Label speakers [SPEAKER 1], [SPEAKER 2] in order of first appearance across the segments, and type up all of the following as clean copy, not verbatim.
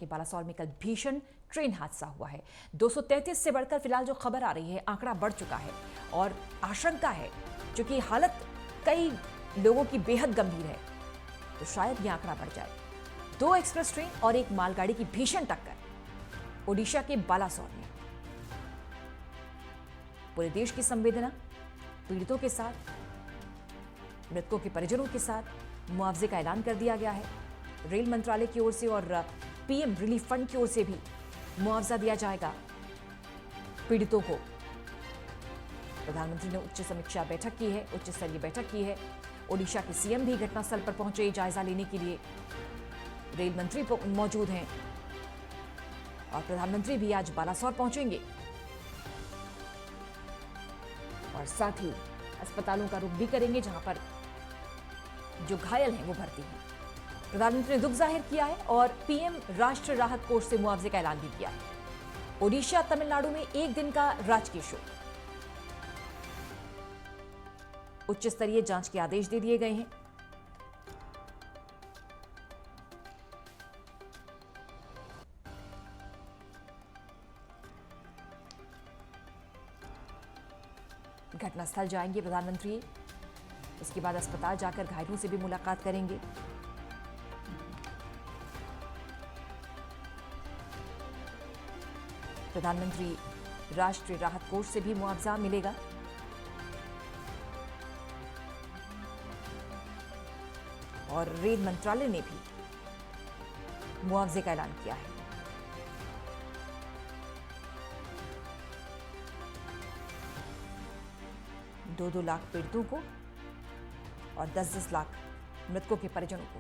[SPEAKER 1] के बालासोर में कल भीषण ट्रेन हादसा हुआ है। 233 से बढ़कर फिलहाल जो खबर आ रही है, आंकड़ा बढ़ चुका है और आशंका है, क्योंकि हालत कई लोगों की बेहद गंभीर है, तो शायद ये आंकड़ा बढ़ जाए। 2 एक्सप्रेस ट्रेन और एक मालगाड़ी की भीषण टक्कर ओडिशा के बालासोर में। पूरे देश की संवेदना पीड़ितों के साथ, मृतकों के परिजनों के साथ मुआवजे का ऐलान कर दिया गया है। रेल मंत्रालय की ओर से और पीएम रिलीफ फंड की ओर से भी मुआवजा दिया जाएगा पीड़ितों को। प्रधानमंत्री ने उच्च समीक्षा बैठक की है, उच्च स्तरीय बैठक की है। ओडिशा के सीएम भी घटनास्थल पर पहुंचे जायजा लेने के लिए। रेल मंत्री मौजूद हैं और प्रधानमंत्री भी आज बालासोर पहुंचेंगे और साथ ही अस्पतालों का रुख भी करेंगे, जहां पर जो घायल हैं वो भर्ती हैं। प्रधानमंत्री ने दुख जाहिर किया है और पीएम राष्ट्रीय राहत कोष से मुआवजे का ऐलान भी किया है। ओडिशा तमिलनाडु में 1 दिन का राजकीय शोक। उच्च स्तरीय जांच के आदेश दे दिए गए हैं। घटनास्थल जाएंगे प्रधानमंत्री, उसके बाद अस्पताल जाकर घायलों से भी मुलाकात करेंगे। प्रधानमंत्री राष्ट्रीय राहत कोष से भी मुआवजा मिलेगा। और रेल मंत्रालय ने भी मुआवजे का ऐलान किया है। दो लाख पीड़ितों को और 10-10 लाख मृतकों के परिजनों को।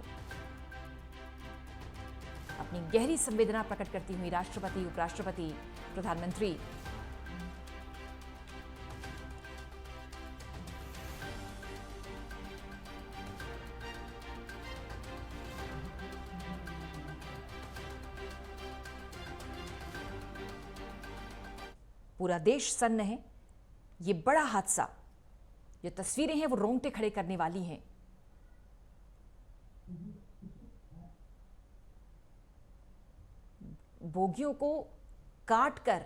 [SPEAKER 1] अपनी गहरी संवेदना प्रकट करती हुई राष्ट्रपति, उपराष्ट्रपति, प्रधानमंत्री पूरा देश सन्न है। ये बड़ा हादसा, जो तस्वीरें हैं वो रोंगटे खड़े करने वाली हैं। बोगियों को काटकर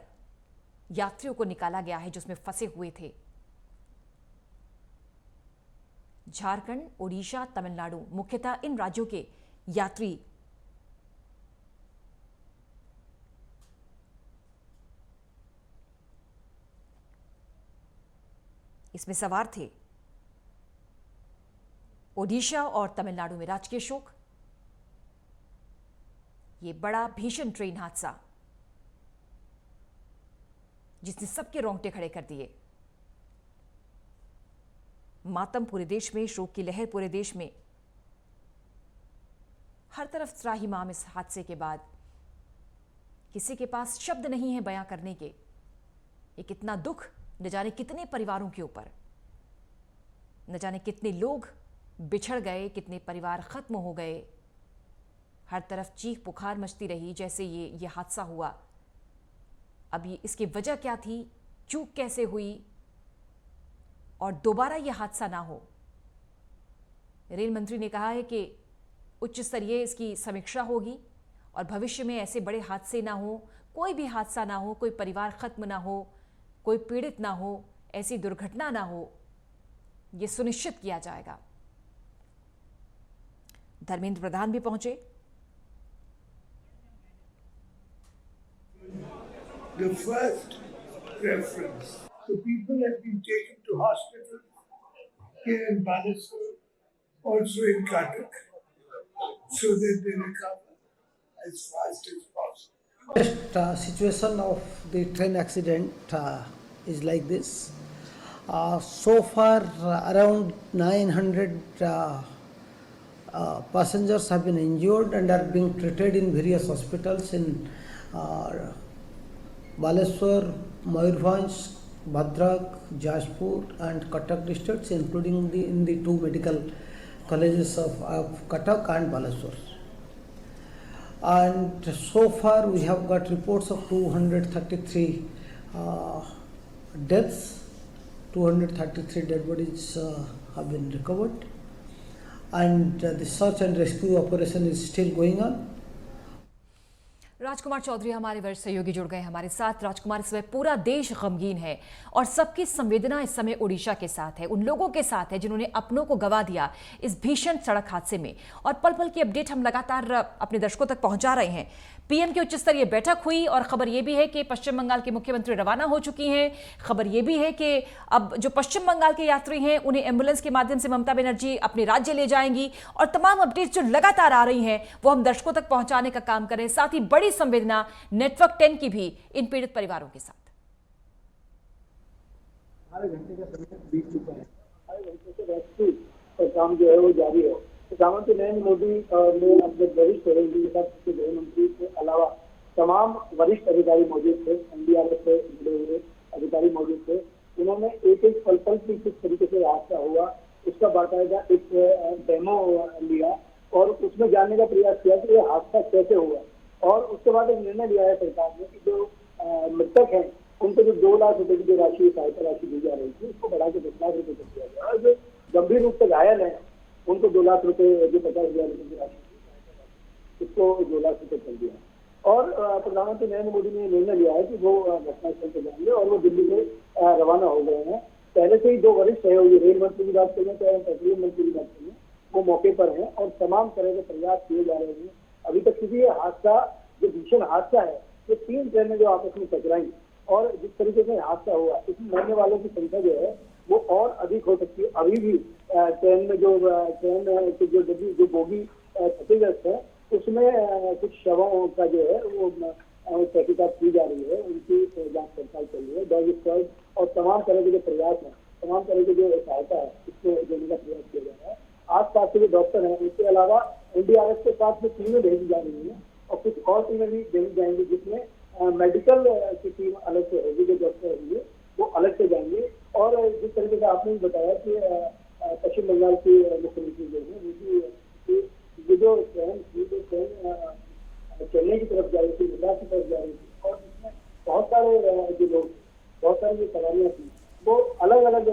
[SPEAKER 1] यात्रियों को निकाला गया है, जिसमें फंसे हुए थे। झारखंड, ओडिशा, तमिलनाडु, मुख्यतः इन राज्यों के यात्री इसमें सवार थे। ओडिशा और तमिलनाडु में राजकीय शोक। ये बड़ा भीषण ट्रेन हादसा जिसने सबके रोंगटे खड़े कर दिए। मातम पूरे देश में, शोक की लहर पूरे देश में। हर तरफ त्राहिमाम इस हादसे के बाद। किसी के पास शब्द नहीं है बयां करने के। ये कितना दुख, न जाने कितने परिवारों के ऊपर, न जाने कितने लोग बिछड़ गए, कितने परिवार खत्म हो गए। हर तरफ चीख पुकार मचती रही जैसे ये हादसा हुआ। अब ये इसकी वजह क्या थी, चूक कैसे हुई और दोबारा ये हादसा ना हो। रेल मंत्री ने कहा है कि उच्च स्तरीय इसकी समीक्षा होगी और भविष्य में ऐसे बड़े हादसे ना हो, कोई भी हादसा ना हो, कोई परिवार खत्म ना हो, कोई पीड़ित ना हो, ऐसी दुर्घटना ना हो, यह सुनिश्चित किया जाएगा। धर्मेंद्र प्रधान भी पहुंचे।
[SPEAKER 2] The first preference. So people have been taken to hospital here in Balasore, also in Cuttack, so that they recover as fast as possible.
[SPEAKER 3] The situation of the train accident is like this. So far, around 900 passengers have been injured and are being treated in various hospitals in Balasore, Mayurbhanj, Bhadrak, Jashpur and Cuttack districts, including in the 2 medical colleges of Cuttack and Balasore. And so far we have got reports of 233 deaths. 233 dead bodies have been recovered, and the search and rescue operation is still going on.
[SPEAKER 1] राजकुमार चौधरी हमारे वरिष्ठ सहयोगी जुड़ गए हमारे साथ। राजकुमार, इस समय पूरा देश गमगीन है और सबकी संवेदना इस समय ओडिशा के साथ है, उन लोगों के साथ है जिन्होंने अपनों को गंवा दिया इस भीषण सड़क हादसे में। और पल पल की अपडेट हम लगातार अपने दर्शकों तक पहुंचा रहे हैं। पीएम की उच्च स्तरीय बैठक हुई और खबर यह भी है कि पश्चिम बंगाल के मुख्यमंत्री रवाना हो चुकी हैं। खबर यह भी है कि अब जो पश्चिम बंगाल के यात्री हैं उन्हें एम्बुलेंस के माध्यम से ममता बनर्जी अपने राज्य ले जाएंगी और तमाम अपडेट्स जो लगातार आ रही हैं वो हम दर्शकों तक पहुंचाने का काम करें। साथ ही बड़ी संवेदना नेटवर्क 10 की भी इन पीड़ित परिवारों के साथ।
[SPEAKER 4] आधे घंटे का समय बीत चुका है। आधे घंटे से रेस्क्यू का काम जो है वो जारी है। प्रधानमंत्री नरेंद्र मोदी ने अपने वरिष्ठ सहयोगी के साथ गृह मंत्री के अलावा तमाम वरिष्ठ अधिकारी मौजूद थे, एनडीआरएफ से जुड़े हुए अधिकारी मौजूद थे। उन्होंने एक एक पल पल की किस तरीके से हादसा हुआ उसका बाकायदा एक डेमो लिया और उसमें जानने का प्रयास किया कि ये हादसा कैसे हुआ। और उसके बाद एक निर्णय लिया है सरकार ने कि जो मृतक हैं उनको जो 2 लाख रुपए की जो राशि सहायता राशि दी जा रही थी उसको बढ़ा के 10 लाख रुपए कर दिया गया और जो गंभीर रूप से घायल है उनको 2 लाख रुपए जो 50,000 रुपए की राशि उसको 2 लाख रुपए कर दिया। और प्रधानमंत्री नरेंद्र मोदी ने निर्णय लिया है कि वो घटनास्थल पर जाएंगे और वो दिल्ली में रवाना हो गए हैं। पहले से ही 2 वरिष्ठ सहयोगी, रेल मंत्री की बात करें चाहे पेट्रोलियम मंत्री की बात करें, वो मौके पर हैं और तमाम तरह के प्रयास किए जा रहे हैं। अभी तक किसी ये हादसा जो भीषण हादसा है ये 3 ट्रेनें जो आपस में टकराई और जिस तरीके से हादसा हुआ इसमें मरने वालों की संख्या जो है वो और अधिक हो सकती है। अभी भी ट्रेन में जो बोगी क्षतिग्रस्त है उसमें कुछ शवों का जो है वो तहकीकात की जा रही है, उनकी जांच पड़ताल चल रही है। डॉग स्क्वाड और तमाम तरह के जो प्रयास हैं, तमाम तरह की जो सहायता है इसको देने का प्रयास किया जा रहा है। आस पास के जो डॉक्टर हैं उसके अलावा एनडीआरएफ के साथ जो टीमें भेजी जा रही हैं और कुछ और टीमें भी भेजी जाएंगी जिसमें मेडिकल की टीम अलग से होगी, जो डॉक्टर होंगे वो अलग से जाएंगे। और जिस तरीके से आपने बताया कि पश्चिम बंगाल की मुख्यमंत्री जो है वो जो ट्रेन चेन्नई की तरफ जा रही थी, मद्रास की तरफ जा रही थी और इसमें बहुत सारे जो लोग, बहुत सारी जो सवारियाँ थी वो अलग अलग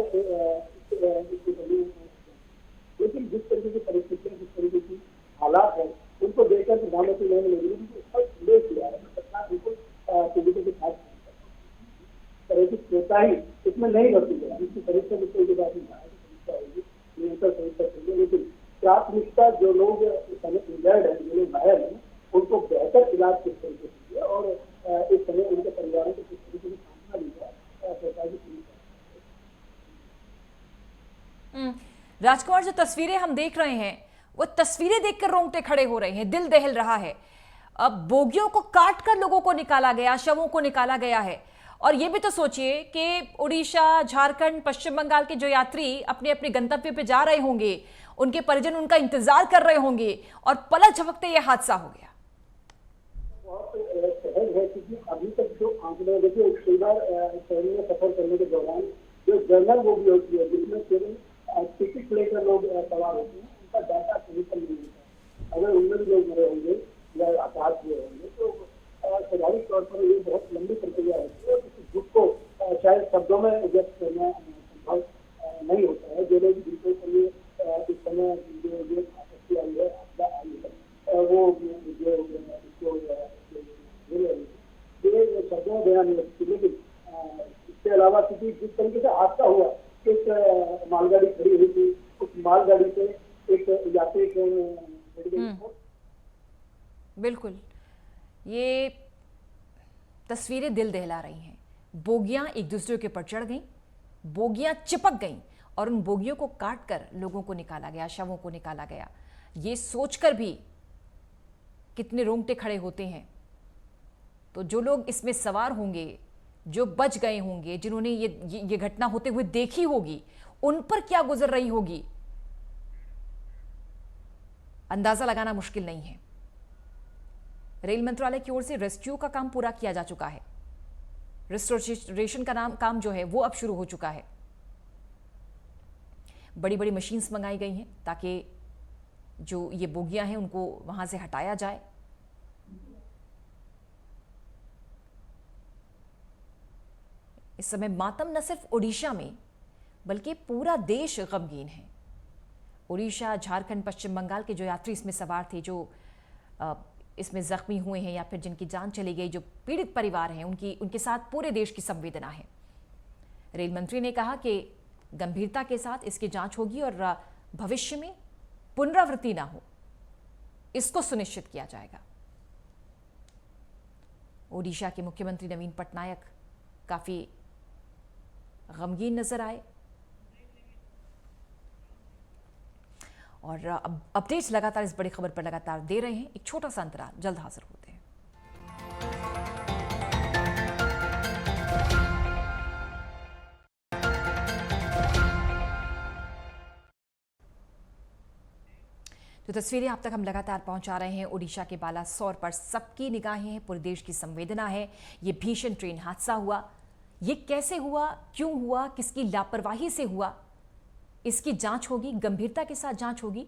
[SPEAKER 4] लेकिन जिस तरीके की परिस्थितियाँ, जिस तरीके की हालात है उनको देखकर प्रधानमंत्री नरेंद्र मोदी ने संदेश दिया है। सरकार बिल्कुल पीड़ितों के साथ तरह की कोताही इसमें नहीं बरती जाए। इसकी परीक्षा विषय के बाद परीक्षा होगी, निरंतर परीक्षा होगी, लेकिन प्राथमिकता जो लोग इस समय इंजर्ड है, जो लोग घायल हैं उनको बेहतर इलाज किस तरीके से दिया और इस समय उनके परिवारों को किस तरीके से सामना दी जाए सरकार की।
[SPEAKER 1] राजकुमार, जो तस्वीरें हम देख रहे हैं वो तस्वीरें देखकर रोंगटे खड़े हो रहे हैं, दिल दहल रहा है। अब बोगियों को काट कर लोगों को निकाला गया, शवों को निकाला गया है। और ये भी तो सोचिए कि उड़ीसा, झारखंड, पश्चिम बंगाल के जो यात्री अपने अपने गंतव्य पे जा रहे होंगे, उनके परिजन उनका इंतजार कर रहे होंगे और पलक झपकते ये हादसा हो गया।
[SPEAKER 4] बहुत सहज है क्योंकि अभी तक जो आंकड़े देखिए, कई बार ट्रेन में सफर करने के दौरान जो जनरल बोगी होती है जिसमें केवल टिकट लेकर लोग सवार होते हैं उनका डाटा सही पर नहीं होता। अगर उनमें भी लोग मरे होंगे या अपराध हुए होंगे तो स्वाभाविक तौर पर ये बहुत लंबी प्रक्रिया होती है। दुख को शायद शब्दों में व्यक्त करना संभव नहीं होता है। जो लोग जिनको लिए इस समय जो आपत्ति आई है, आपदा आई है, वो जो शब्दों में देना नहीं होती। लेकिन इसके अलावा क्योंकि जिस तरीके से हादसा हुआ, एक मालगाड़ी खड़ी हुई थी, उस मालगाड़ी से एक यात्री ट्रेन
[SPEAKER 1] बिल्कुल, ये तस्वीरें दिल दहला रही हैं। बोगियां एक दूसरे के ऊपर चढ़ गईं, बोगियां चिपक गईं और उन बोगियों को काट कर लोगों को निकाला गया, शवों को निकाला गया। ये सोचकर भी कितने रोंगटे खड़े होते हैं। तो जो लोग इसमें सवार होंगे, जो बच गए होंगे, जिन्होंने ये घटना होते हुए देखी होगी, उन पर क्या गुजर रही होगी अंदाजा लगाना मुश्किल नहीं है। रेल मंत्रालय की ओर से रेस्क्यू का काम पूरा किया जा चुका है। रिस्टोरेशन का काम जो है वो अब शुरू हो चुका है। बड़ी बड़ी मशीन्स मंगाई गई हैं ताकि जो ये बोगियां हैं उनको वहां से हटाया जाए। इस समय मातम न सिर्फ ओडिशा में बल्कि पूरा देश गमगीन है। ओडिशा, झारखंड, पश्चिम बंगाल के जो यात्री इसमें सवार थे, जो इसमें जख्मी हुए हैं या फिर जिनकी जान चली गई, जो पीड़ित परिवार हैं, उनके साथ पूरे देश की संवेदना है। रेल मंत्री ने कहा कि गंभीरता के साथ इसकी जांच होगी और भविष्य में पुनरावृत्ति ना हो, इसको सुनिश्चित किया जाएगा। ओडिशा के मुख्यमंत्री नवीन पटनायक काफी गमगीन नजर आए और अपडेट्स लगातार इस बड़ी खबर पर लगातार दे रहे हैं। एक छोटा सा अंतराल, जल्द हाजिर होते हैं। जो तस्वीरें आप तक हम लगातार पहुंचा रहे हैं ओडिशा के बालासोर पर, सबकी निगाहें हैं, पूरे देश की संवेदना है। ये भीषण ट्रेन हादसा हुआ, ये कैसे हुआ, क्यों हुआ, किसकी लापरवाही से हुआ, इसकी जांच होगी, गंभीरता के साथ जांच होगी।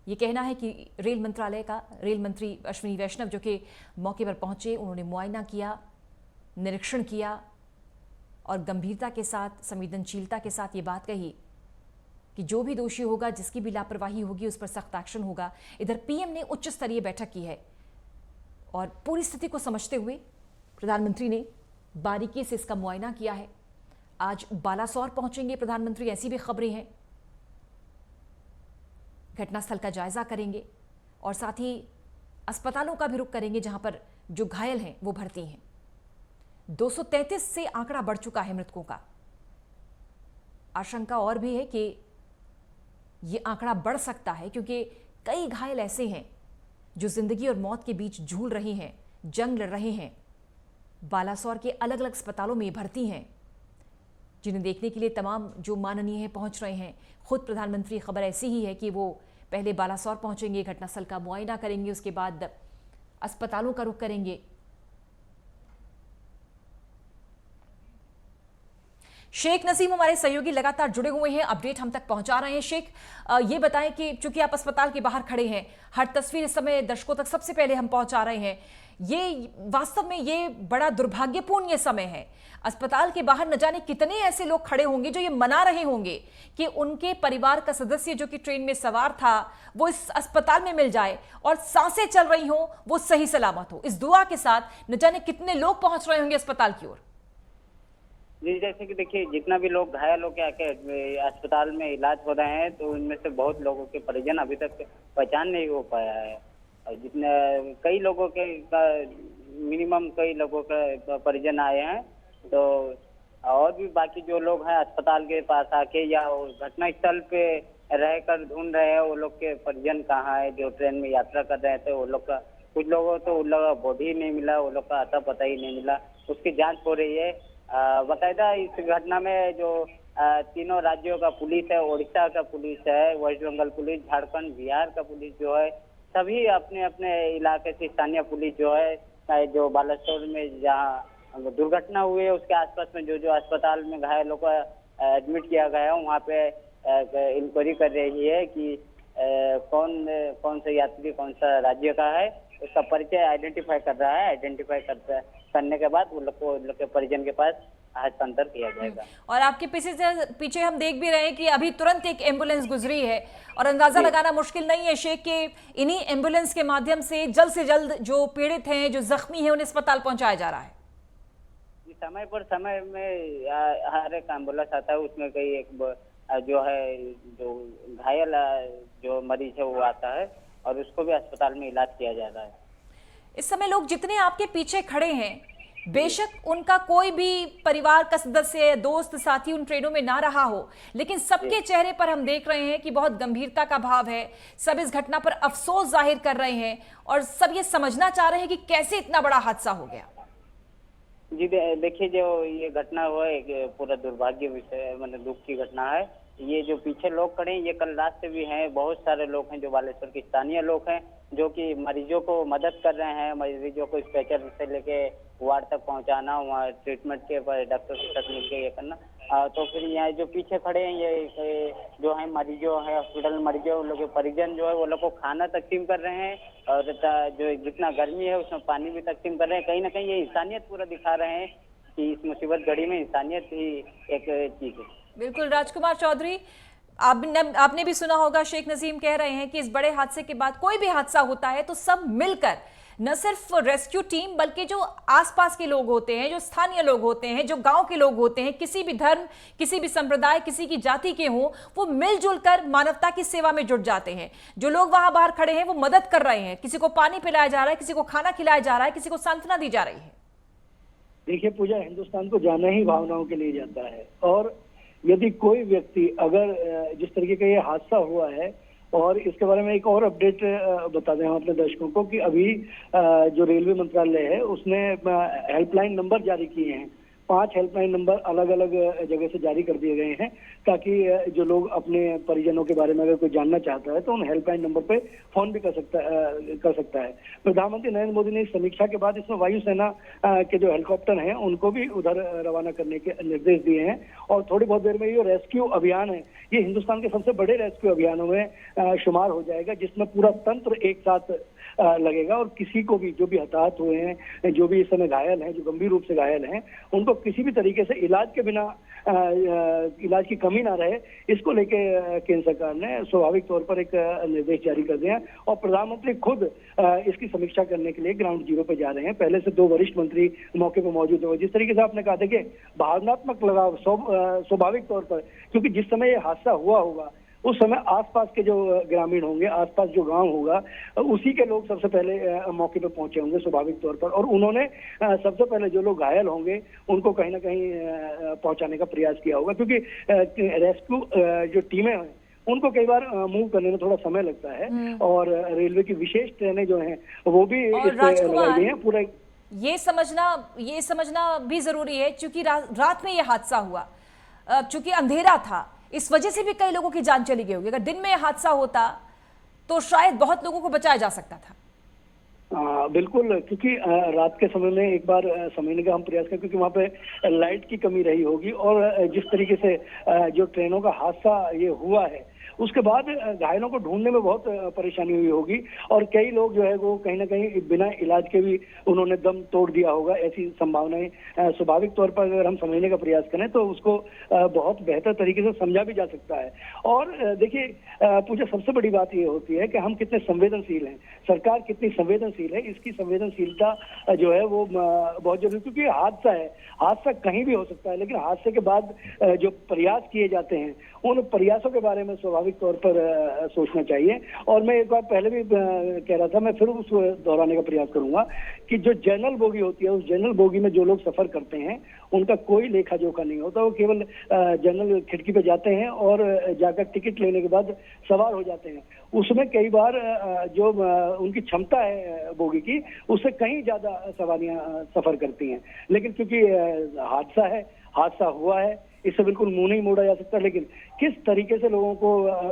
[SPEAKER 1] ये कहना है कि रेल मंत्रालय का रेल मंत्री अश्विनी वैष्णव जो कि मौके पर पहुंचे, उन्होंने मुआयना किया, निरीक्षण किया और गंभीरता के साथ, संवेदनशीलता के साथ ये बात कही कि जो भी दोषी होगा, जिसकी भी लापरवाही होगी, उस पर सख्त एक्शन होगा। इधर पीएम ने उच्च स्तरीय बैठक की है और पूरी स्थिति को समझते हुए प्रधानमंत्री ने बारीकी से इसका मुआयना किया है। आज बालासोर पहुंचेंगे प्रधानमंत्री, ऐसी भी खबरें हैं। घटनास्थल का जायजा करेंगे और साथ ही अस्पतालों का भी रुख करेंगे जहां पर जो घायल हैं वो भर्ती हैं। 233 से आंकड़ा बढ़ चुका है मृतकों का। आशंका और भी है कि ये आंकड़ा बढ़ सकता है क्योंकि कई घायल ऐसे हैं जो जिंदगी और मौत के बीच झूल रहे हैं, जंग लड़ रहे हैं। बालासोर के अलग अलग अस्पतालों में भर्ती हैं, जिन्हें देखने के लिए तमाम जो माननीय हैं पहुंच रहे हैं। खुद प्रधानमंत्री, खबर ऐसी ही है कि वो पहले बालासोर पहुंचेंगे, घटनास्थल का मुआयना करेंगे, उसके बाद अस्पतालों का रुख करेंगे। शेख नसीम हमारे सहयोगी लगातार जुड़े हुए हैं, अपडेट हम तक पहुंचा रहे हैं। शेख, ये बताएं कि चूंकि आप अस्पताल के बाहर खड़े हैं, हर तस्वीर इस समय दर्शकों तक सबसे पहले हम पहुंचा रहे हैं। ये वास्तव में ये बड़ा दुर्भाग्यपूर्ण ये समय है। अस्पताल के बाहर न जाने कितने ऐसे लोग खड़े होंगे जो ये मना रहे होंगे कि उनके परिवार का सदस्य जो कि ट्रेन में सवार था वो इस अस्पताल में मिल जाए और सांसें चल रही हो, वो सही सलामत हो। इस दुआ के साथ न जाने कितने लोग पहुंच रहे होंगे अस्पताल की ओर।
[SPEAKER 5] जी, जैसे कि देखिए, जितना भी लोग घायल होकर आके अस्पताल में इलाज हो रहे हैं, तो उनमें से बहुत लोगों के परिजन अभी तक पहचान नहीं हो पाया है। और जितने कई लोगों के मिनिमम कई लोगों के परिजन आए हैं, तो और भी बाकी जो लोग हैं अस्पताल के पास आके या घटना स्थल पे रहकर ढूंढ रहे हैं वो लोग के परिजन कहाँ है, जो ट्रेन में यात्रा कर रहे थे वो लोग का। कुछ लोगों तो उन लोगों का बॉडी नहीं मिला, वो लोग का अता पता ही नहीं मिला, उसकी जाँच हो रही है। बाकायदा इस घटना में जो तीनों राज्यों का पुलिस है, उड़ीसा का पुलिस है, वेस्ट बंगाल पुलिस, झारखंड, बिहार का पुलिस जो है, सभी अपने अपने इलाके से स्थानीय पुलिस जो है, जो बालासोर में जहाँ दुर्घटना हुई है उसके आसपास में जो जो अस्पताल में घायलों को एडमिट किया गया है वहाँ पे इंक्वायरी कर रही है कि कौन सा यात्री कौन सा राज्य का है, उसका परिचय आइडेंटिफाई कर रहा है। आइडेंटिफाई करने के बाद वो लोग के परिजन के पास हस्तांतर किया जाएगा।
[SPEAKER 1] और आपके पीछे हम देख भी रहे हैं कि अभी तुरंत एक एम्बुलेंस गुजरी है और अंदाजा लगाना मुश्किल नहीं है शेख कि इन्हीं एम्बुलेंस के माध्यम से जल्द जो पीड़ित हैं, जो जख्मी हैं, उन्हें अस्पताल पहुंचाया जा रहा है।
[SPEAKER 5] समय पर समय में हर एक एम्बुलेंस आता है, उसमें कई एक जो है जो घायल जो मरीज है वो आता है और उसको भी अस्पताल में इलाज किया जा रहा है।
[SPEAKER 1] इस समय लोग जितने आपके पीछे खड़े हैं, बेशक उनका कोई भी परिवार का सदस्य, दोस्त, साथी उन ट्रेनों में ना रहा हो, लेकिन सबके चेहरे पर हम देख रहे हैं कि बहुत गंभीरता का भाव है। सब इस घटना पर अफसोस जाहिर कर रहे हैं और सब ये समझना चाह रहे हैं कि कैसे इतना बड़ा हादसा हो गया।
[SPEAKER 5] जी देखिए, जो ये घटना हुआ है पूरा दुर्भाग्य विषय, मतलब दुख की घटना है। ये जो पीछे लोग खड़े हैं ये कल रात से भी हैं, बहुत सारे लोग हैं जो बालेश्वर के स्थानीय लोग हैं जो कि मरीजों को मदद कर रहे हैं, मरीजों को स्ट्रेचर से लेके वार्ड तक पहुंचाना, वहाँ ट्रीटमेंट के डॉक्टर के साथ मिलकर ये करना। तो फिर यहाँ जो पीछे खड़े हैं ये जो है मरीजों है, हॉस्पिटल मरीजों लोग के परिजन जो है वो लोग को खाना तकसीम कर रहे हैं और जो जितना गर्मी है उसमें पानी भी तकसीम कर रहे हैं। कहीं ना कहीं ये इंसानियत पूरा दिखा रहे हैं कि इस मुसीबत घड़ी में इंसानियत ही एक चीज है।
[SPEAKER 1] बिल्कुल राजकुमार चौधरी, आपने भी सुना होगा शेख नसीम कह रहे हैं कि इस बड़े हादसे के बाद कोई भी हादसा होता है तो सब मिलकर न सिर्फ रेस्क्यू टीम बल्कि जो आसपास के लोग होते हैं, जो स्थानीय लोग होते हैं, जो गांव के लोग होते हैं, किसी भी धर्म, किसी भी संप्रदाय, किसी की जाति के हों, वो मिलजुल कर मानवता की सेवा में जुट जाते हैं। जो लोग वहां बाहर खड़े हैं वो मदद कर रहे हैं, किसी को पानी पिलाया जा रहा है, किसी को खाना खिलाया जा रहा है, किसी को सांत्वना दी जा रही है।
[SPEAKER 4] देखिए पूजा, हिंदुस्तान को जाना ही भावनाओं के लिए जाता है, और यदि कोई व्यक्ति अगर जिस तरीके का ये हादसा हुआ है, और इसके बारे में एक और अपडेट बता दें हम अपने दर्शकों को कि अभी जो रेलवे मंत्रालय है उसने हेल्पलाइन नंबर जारी किए हैं। 5 हेल्पलाइन नंबर अलग अलग जगह से जारी कर दिए गए हैं, ताकि जो लोग अपने परिजनों के बारे में अगर कोई जानना चाहता है तो उन हेल्पलाइन नंबर पे फोन भी कर सकता है। प्रधानमंत्री नरेंद्र मोदी ने समीक्षा के बाद इसमें वायुसेना के जो हेलीकॉप्टर हैं उनको भी उधर रवाना करने के निर्देश दिए हैं, और थोड़ी बहुत देर में ये रेस्क्यू अभियान है, ये हिंदुस्तान के सबसे बड़े रेस्क्यू अभियानों में शुमार हो जाएगा, जिसमें पूरा तंत्र एक साथ लगेगा, और किसी को भी जो भी हताहत हुए हैं, जो भी इस समय घायल हैं, जो गंभीर रूप से घायल हैं, उनको किसी भी तरीके से इलाज के बिना इलाज की कमी ना रहे, इसको लेके केंद्र सरकार ने स्वाभाविक तौर पर एक निर्देश जारी कर दिया, और प्रधानमंत्री खुद इसकी समीक्षा करने के लिए ग्राउंड जीरो पे जा रहे हैं। पहले से 2 वरिष्ठ मंत्री मौके पर मौजूद हुए। जिस तरीके से आपने कहा था कि भावनात्मक लगाव स्वाभाविक तौर पर, क्योंकि जिस समय ये हादसा हुआ होगा उस समय आसपास के जो ग्रामीण होंगे, आसपास जो गांव होगा, उसी के लोग सबसे पहले मौके पर पहुंचे होंगे स्वाभाविक तौर पर, और उन्होंने सबसे पहले जो लोग घायल होंगे उनको कहीं ना कहीं पहुंचाने का प्रयास किया होगा, क्योंकि रेस्क्यू जो टीमें हैं उनको कई बार मूव करने में थोड़ा समय लगता है, और रेलवे की विशेष ट्रेनें जो हैं वो भी लगाई गई हैं। पूरा
[SPEAKER 1] ये समझना भी जरूरी है, क्योंकि रात में ये हादसा हुआ, चूंकि अंधेरा था, इस वजह से भी कई लोगों की जान चली गई होगी। अगर दिन में यह हादसा होता तो शायद बहुत लोगों को बचाया जा सकता था।
[SPEAKER 4] बिल्कुल, क्योंकि रात के समय में एक बार समझने का हम प्रयास करें, क्योंकि वहाँ पे लाइट की कमी रही होगी, और जिस तरीके से जो ट्रेनों का हादसा ये हुआ है उसके बाद घायलों को ढूंढने में बहुत परेशानी हुई होगी, और कई लोग जो है वो कहीं ना कहीं बिना इलाज के भी उन्होंने दम तोड़ दिया होगा। ऐसी संभावनाएं स्वाभाविक तौर पर अगर हम समझने का प्रयास करें तो उसको बहुत बेहतर तरीके से समझा भी जा सकता है। और देखिए पूजा, सबसे बड़ी बात ये होती है कि हम कितने संवेदनशील हैं, सरकार कितनी संवेदनशील है, इसकी संवेदनशीलता जो है वो बहुत जरूरी, क्योंकि हादसा है, हादसा कहीं भी हो सकता है, लेकिन हादसे के बाद जो प्रयास किए जाते हैं उन प्रयासों के बारे में स्वाभाविक तौर पर सोचना चाहिए। और मैं एक बार पहले भी कह रहा था, मैं फिर उसको दोहराने का प्रयास करूंगा कि जो जनरल बोगी होती है, उस जनरल बोगी में जो लोग सफर करते हैं उनका कोई लेखा जोखा नहीं होता, वो केवल जनरल खिड़की पे जाते हैं और जाकर टिकट लेने के बाद सवार हो जाते हैं। उसमें कई बार जो उनकी क्षमता है बोगी की, उससे कहीं ज्यादा सवारियां सफर करती हैं, लेकिन क्योंकि हादसा है, हादसा हुआ है, इससे बिल्कुल मुंह नहीं मोड़ा जा सकता, लेकिन किस तरीके से लोगों को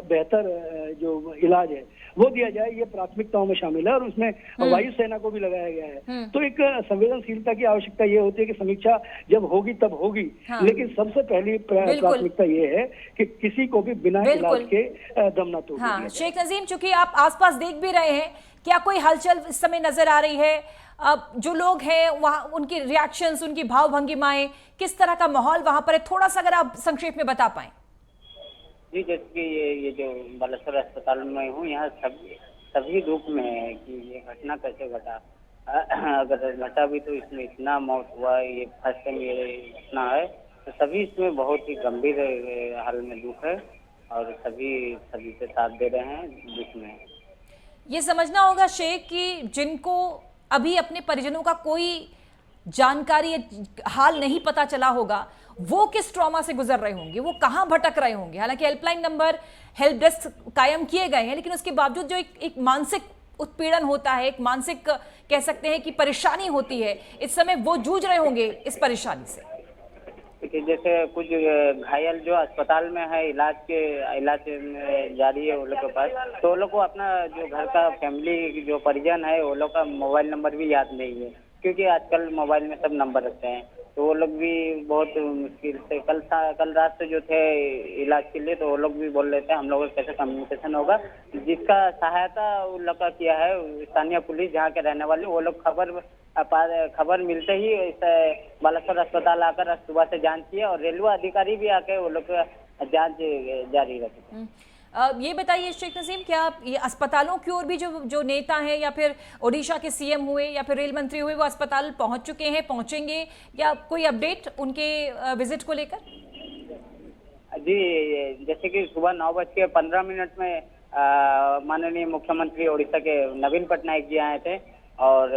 [SPEAKER 4] बेहतर जो इलाज है वो दिया जाए, ये प्राथमिकताओं में शामिल है, और उसमें वायुसेना को भी लगाया गया है। तो एक संवेदनशीलता की आवश्यकता ये होती है कि समीक्षा जब होगी तब होगी, लेकिन सबसे पहली प्राथमिकता ये है कि किसी को भी बिना इलाज के दम न तोड़े।
[SPEAKER 1] शेख नजीम, चूंकि आप आसपास देख भी रहे हैं, क्या कोई हलचल इस समय नजर आ रही है? अब जो लोग हैं वहां, उनकी रिएक्शंस, उनकी भाव भंगिमाएं, किस तरह का माहौल वहां पर है, थोड़ा सा अगर आप संक्षेप में बता पाएं।
[SPEAKER 5] जी, जैसे कि ये जो बालेश्वर अस्पताल में हूँ, यहाँ सभी दुख में है कि ये घटना कैसे घटा। अगर घटा भी तो इसमें इतना मौत हुआ, ये फर्स्ट टाइम ये घटना है, तो सभी इसमें बहुत ही गंभीर हाल में दुख है, और सभी से साथ दे रहे हैं दुख में।
[SPEAKER 1] ये समझना होगा शेख कि जिनको अभी अपने परिजनों का कोई जानकारी हाल नहीं पता चला होगा, वो किस ट्रॉमा से गुजर रहे होंगे, वो कहां भटक रहे होंगे। हालांकि हेल्पलाइन नंबर, हेल्प डेस्क कायम किए गए हैं, लेकिन उसके बावजूद जो एक मानसिक उत्पीड़न होता है, एक मानसिक कह सकते हैं कि परेशानी होती है, इस समय वो जूझ रहे होंगे इस परेशानी से।
[SPEAKER 5] जैसे कुछ घायल जो अस्पताल में है, इलाज जारी है वो लोग के पास, तो वो लोग को अपना जो घर का फैमिली जो परिजन है वो लोग का मोबाइल नंबर भी याद नहीं है, क्योंकि आजकल मोबाइल में सब नंबर रखते हैं, तो वो लोग भी बहुत मुश्किल से कल रात से जो थे इलाज के लिए, तो वो लोग भी बोल रहे थे हम लोगों का कैसे कम्युनिकेशन होगा, जिसका सहायता उन लोग का किया है स्थानीय पुलिस जहाँ के रहने वाले, वो लोग खबर मिलते ही बालेश्वर अस्पताल आकर सुबह से जांच किया, और रेलवे अधिकारी भी आके वो लोग जांच जारी रखे।
[SPEAKER 1] ये बताइए शेख नसीम, क्या ये अस्पतालों की ओर भी जो नेता हैं या फिर ओडिशा के सीएम हुए या फिर रेल मंत्री हुए वो अस्पताल पहुंच चुके हैं, पहुंचेंगे, या कोई अपडेट उनके विजिट को लेकर?
[SPEAKER 5] जी, जैसे कि सुबह 9:15 में माननीय मुख्यमंत्री ओडिशा के नवीन पटनायक जी आए थे और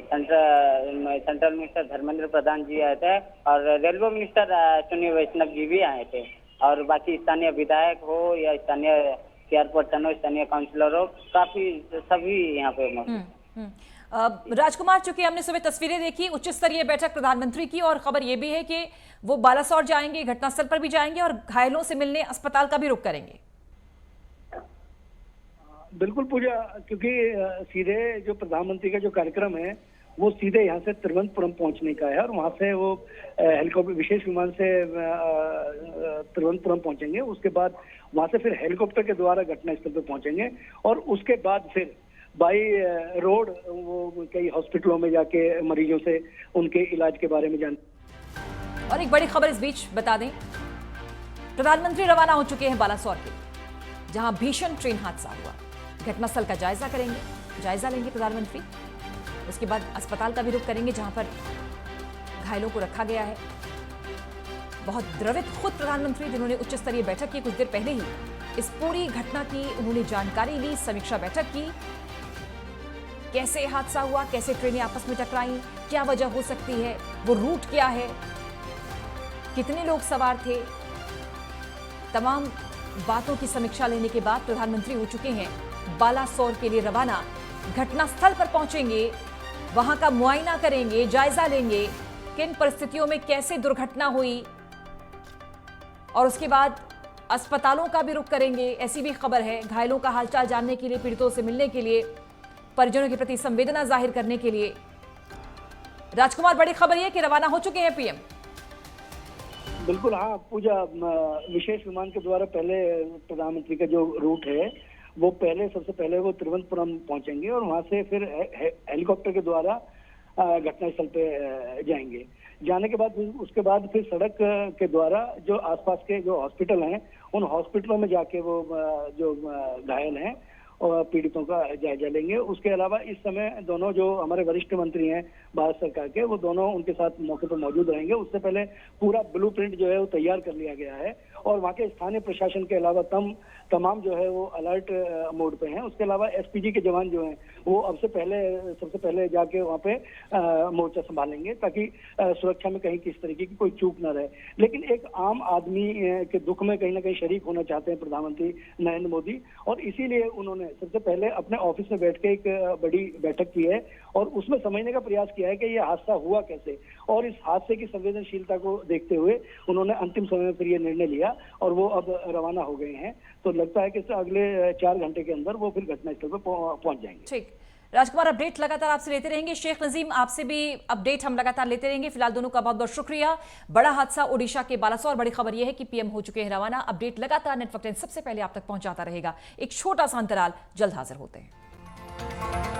[SPEAKER 5] सेंट्रल मिनिस्टर धर्मेंद्र प्रधान जी आए थे और रेलवे मिनिस्टर अश्विनी वैष्णव जी भी आए थे और बाकी स्थानीय विधायक हो या स्थानीय चेयरपर्सन हो, स्थानीय काउंसिलर हो, काफी सभी यहाँ पे मौजूद।
[SPEAKER 1] राजकुमार, चूंकि हमने सुबह तस्वीरें देखी उच्च स्तरीय बैठक प्रधानमंत्री की, और खबर यह भी है कि वो बालासोर जाएंगे, घटनास्थल पर भी जाएंगे और घायलों से मिलने अस्पताल का भी रुख करेंगे।
[SPEAKER 6] बिल्कुल पूजा, क्योंकि सीधे जो प्रधानमंत्री का जो कार्यक्रम है वो सीधे यहाँ से तिरुवनंतपुरम पहुंचने का है और वहां से वो हेलीकॉप्टर विशेष विमान से तिरुवनंतपुरम पहुंचेंगे। उसके बाद वहां से फिर हेलीकॉप्टर के द्वारा घटनास्थल पर पहुंचेंगे और उसके बाद फिर बाई रोड वो कई हॉस्पिटलों में जाके मरीजों से उनके इलाज के बारे में जान।
[SPEAKER 1] और एक बड़ी खबर इस बीच बता दें, प्रधानमंत्री रवाना हो चुके हैं बालासोर के, जहां भीषण ट्रेन हादसा हुआ। घटनास्थल का जायजा लेंगे प्रधानमंत्री। उसके बाद अस्पताल का भी रुख करेंगे जहां पर घायलों को रखा गया है। बहुत द्रवित खुद प्रधानमंत्री, जिन्होंने उच्च स्तरीय बैठक की कुछ देर पहले ही, इस पूरी घटना की उन्होंने जानकारी ली, समीक्षा बैठक की। कैसे हादसा हुआ, कैसे ट्रेनें आपस में टकराई, क्या वजह हो सकती है, वो रूट क्या है, कितने लोग सवार थे, तमाम बातों की समीक्षा लेने के बाद प्रधानमंत्री हो चुके हैं बालासोर के लिए रवाना। घटनास्थल पर पहुंचेंगे, वहां का मुआयना करेंगे, जायजा लेंगे किन परिस्थितियों में कैसे दुर्घटना हुई, और उसके बाद अस्पतालों का भी रुख करेंगे। ऐसी भी खबर है, घायलों का हालचाल जानने के लिए, पीड़ितों से मिलने के लिए, परिजनों के प्रति संवेदना जाहिर करने के लिए। राजकुमार, बड़ी खबर यह कि रवाना हो चुके हैं पीएम।
[SPEAKER 6] बिल्कुल, हाँ पूजा, विशेष विमान के द्वारा पहले प्रधानमंत्री का जो रूट है वो सबसे पहले वो तिरुवनंतपुरम पहुंचेंगे और वहां से फिर हेलीकॉप्टर के द्वारा घटनास्थल पे जाएंगे। जाने के बाद उसके बाद फिर सड़क के द्वारा जो आसपास के जो हॉस्पिटल हैं उन हॉस्पिटलों में जाके वो जो घायल हैं और पीड़ितों का जायजा लेंगे। उसके अलावा इस समय दोनों जो हमारे वरिष्ठ मंत्री हैं भारत सरकार के, वो दोनों उनके साथ मौके पर मौजूद रहेंगे। उससे पहले पूरा ब्लूप्रिंट जो है वो तैयार कर लिया गया है और वहाँ के स्थानीय प्रशासन के अलावा तमाम जो है वो अलर्ट मोड पे हैं। उसके अलावा एसपीजी के जवान जो हैं वो सबसे पहले जाके वहाँ पे मोर्चा संभालेंगे ताकि सुरक्षा में कहीं किस तरीके की कोई चूक न रहे। लेकिन एक आम आदमी के दुख में कहीं ना कहीं शरीक होना चाहते हैं प्रधानमंत्री नरेंद्र मोदी, और इसीलिए उन्होंने सबसे पहले अपने ऑफिस में बैठ के एक बड़ी बैठक की है और उसमें समझने का प्रयास किया है कि ये हादसा हुआ कैसे, और इस हादसे की संवेदनशीलता को देखते हुए उन्होंने अंतिम समय पर यह निर्णय लिया और वो अब रवाना हो गए हैं। तो लगता है कि अगले 4 घंटे के अंदर वो फिर घटनास्थल पर पहुंच जाएंगे।
[SPEAKER 1] ठीक, राजकुमार, अपडेट लगातार आपसे लेते रहेंगे। शेख नजीम, आपसे भी अपडेट हम लगातार लेते रहेंगे। फिलहाल दोनों का बहुत बहुत शुक्रिया। बड़ा हादसा ओडिशा के बालासोर, बड़ी खबर यह है कि पीएम हो चुके हैं रवाना। अपडेट लगातार नेटवर्क 10 सबसे पहले आप तक पहुंचाता रहेगा। एक छोटा सा अंतराल, जल्द हाजिर होते हैं।